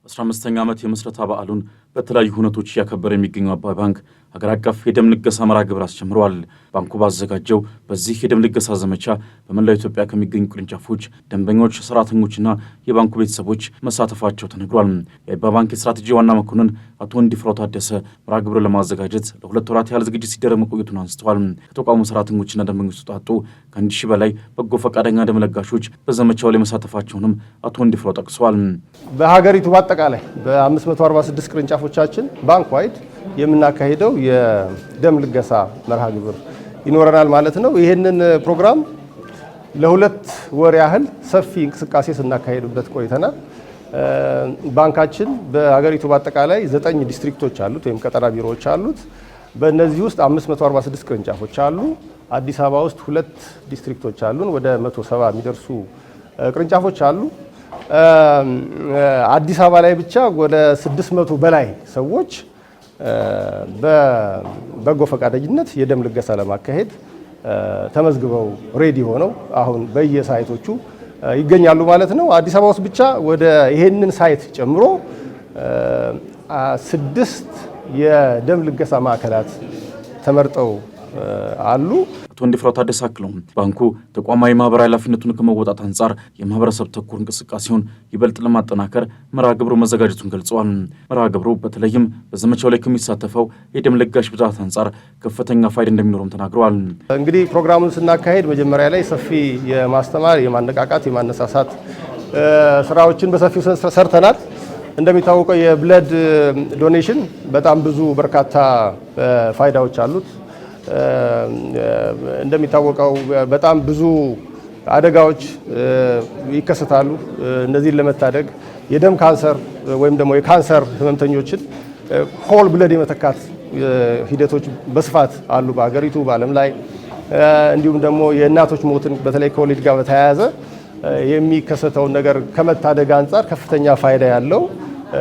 15ኛ ዓመት የምስረታ በዓሉን በተለያዩ ሁነቶች ያከበረ የሚገኘው አባይ ባንክ ሀገር አቀፍ የደም ልገሳ መርሃ ግብር አስጀምሯል። ባንኩ ባዘጋጀው በዚህ የደም ልገሳ ዘመቻ በመላው ኢትዮጵያ ከሚገኙ ቅርንጫፎች ደንበኞች፣ ሰራተኞችና የባንኩ ቤተሰቦች መሳተፋቸው ተነግሯል። የአባይ ባንክ የስትራቴጂ ዋና መኮንን አቶ እንዲፍራው ታደሰ መርሃ ግብሩን ለማዘጋጀት ለሁለት ወራት ያህል ዝግጅት ሲደረግ መቆየቱን አንስተዋል። ከተቋሙ ሰራተኞችና ደንበኞች ተውጣጡ ከ1000 በላይ በጎ ፈቃደኛ ደም ለጋሾች በዘመቻው ላይ መሳተፋቸውንም አቶ እንዲፍራው ጠቅሰዋል። በሀገሪቱ በአጠቃላይ በ546 ቅርንጫፎቻችን ባንክ ዋይድ የምናካሄደው የደም ልገሳ መርሃ ግብር ይኖረናል ማለት ነው። ይህንን ፕሮግራም ለሁለት ወር ያህል ሰፊ እንቅስቃሴ ስናካሄድበት ቆይተናል። ባንካችን በሀገሪቱ በአጠቃላይ 9 ዲስትሪክቶች አሉት ወይም ቀጠና ቢሮዎች አሉት። በእነዚህ ውስጥ 546 ቅርንጫፎች አሉ። አዲስ አበባ ውስጥ 2 ዲስትሪክቶች አሉን። ወደ 170 የሚደርሱ ቅርንጫፎች አሉ። አዲስ አበባ ላይ ብቻ ወደ 600 በላይ ሰዎች በበጎ ፈቃደኝነት የደም ልገሳ ለማካሄድ ተመዝግበው ሬዲ ሆነው አሁን በየሳይቶቹ ይገኛሉ ማለት ነው። አዲስ አበባ ውስጥ ብቻ ወደ ይሄንን ሳይት ጨምሮ 6 የደም ልገሳ ማዕከላት ተመርጠው አሉ። አቶ እንዲፍራው ታደሰ አክለውም ባንኩ ተቋማዊ ማህበራዊ ኃላፊነቱን ከመወጣት አንጻር የማህበረሰብ ተኮር እንቅስቃሴውን ይበልጥ ለማጠናከር መርሃ ግብሩ መዘጋጀቱን ገልጸዋል። መርሃ ግብሩ በተለይም በዘመቻው ላይ ከሚሳተፈው የደም ለጋሽ ብዛት አንጻር ከፍተኛ ፋይዳ እንደሚኖረም ተናግረዋል። እንግዲህ ፕሮግራሙን ስናካሄድ መጀመሪያ ላይ ሰፊ የማስተማር፣ የማነቃቃት፣ የማነሳሳት ስራዎችን በሰፊው ሰርተናል። እንደሚታወቀው የብለድ ዶኔሽን በጣም ብዙ በርካታ ፋይዳዎች አሉት። እንደሚታወቀው በጣም ብዙ አደጋዎች ይከሰታሉ። እነዚህን ለመታደግ የደም ካንሰር ወይም ደግሞ የካንሰር ህመምተኞችን ሆል ብለድ የመተካት ሂደቶች በስፋት አሉ በሀገሪቱ በዓለም ላይ። እንዲሁም ደግሞ የእናቶች ሞትን በተለይ ከወሊድ ጋር በተያያዘ የሚከሰተውን ነገር ከመታደግ አንጻር ከፍተኛ ፋይዳ ያለው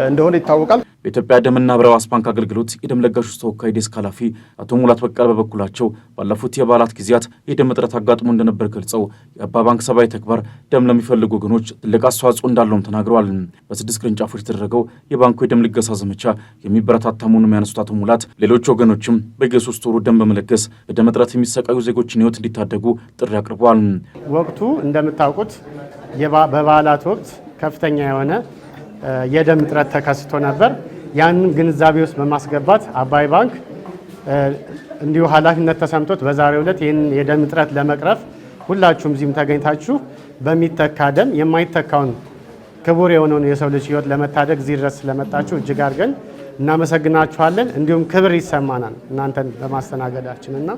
እንደሆነ ይታወቃል። በኢትዮጵያ ደምና ህብረ ሕዋስ ባንክ አገልግሎት የደም ለጋሾች ተወካይ ዴስክ ኃላፊ አቶ ሙላት በቀለ በበኩላቸው ባለፉት የበዓላት ጊዜያት የደም እጥረት አጋጥሞ እንደነበር ገልጸው የአባይ ባንክ ሰብአዊ ተግባር ደም ለሚፈልጉ ወገኖች ትልቅ አስተዋጽኦ እንዳለውም ተናግረዋል። በ6 ቅርንጫፎች የተደረገው የባንኩ የደም ልገሳ ዘመቻ የሚበረታታ መሆኑን ያነሱት አቶ ሙላት ሌሎች ወገኖችም በየ3 ወሩ ደም በመለገስ በደም እጥረት የሚሰቃዩ ዜጎችን ህይወት እንዲታደጉ ጥሪ አቅርበዋል። ወቅቱ እንደምታውቁት በበዓላት ወቅት ከፍተኛ የሆነ የደም እጥረት ተከስቶ ነበር። ያንን ግንዛቤ ውስጥ በማስገባት አባይ ባንክ እንዲሁ ኃላፊነት ተሰምቶት በዛሬው ዕለት ይህን የደም እጥረት ለመቅረፍ ሁላችሁም እዚህም ተገኝታችሁ በሚተካ ደም የማይተካውን ክቡር የሆነውን የሰው ልጅ ህይወት ለመታደግ እዚህ ድረስ ስለመጣችሁ እጅግ አድርገን እናመሰግናችኋለን። እንዲሁም ክብር ይሰማናል እናንተን በማስተናገዳችንና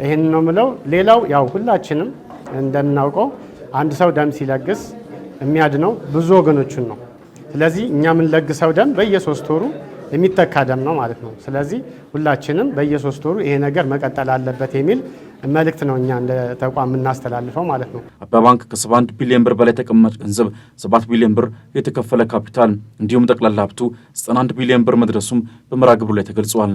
ይህን ነው የምለው። ሌላው ያው ሁላችንም እንደምናውቀው አንድ ሰው ደም ሲለግስ የሚያድነው ብዙ ወገኖችን ነው። ስለዚህ እኛ የምንለግሰው ደም በየ3 ወሩ የሚተካ ደም ነው ማለት ነው። ስለዚህ ሁላችንም በየ3 ወሩ ይሄ ነገር መቀጠል አለበት የሚል መልእክት ነው እኛ እንደ ተቋም የምናስተላልፈው ማለት ነው። አባይ ባንክ ከ71 ቢሊዮን ብር በላይ ተቀማጭ ገንዘብ፣ 7 ቢሊዮን ብር የተከፈለ ካፒታል እንዲሁም ጠቅላላ ሀብቱ 91 ቢሊዮን ብር መድረሱም በመርሃ ግብሩ ላይ ተገልጿል።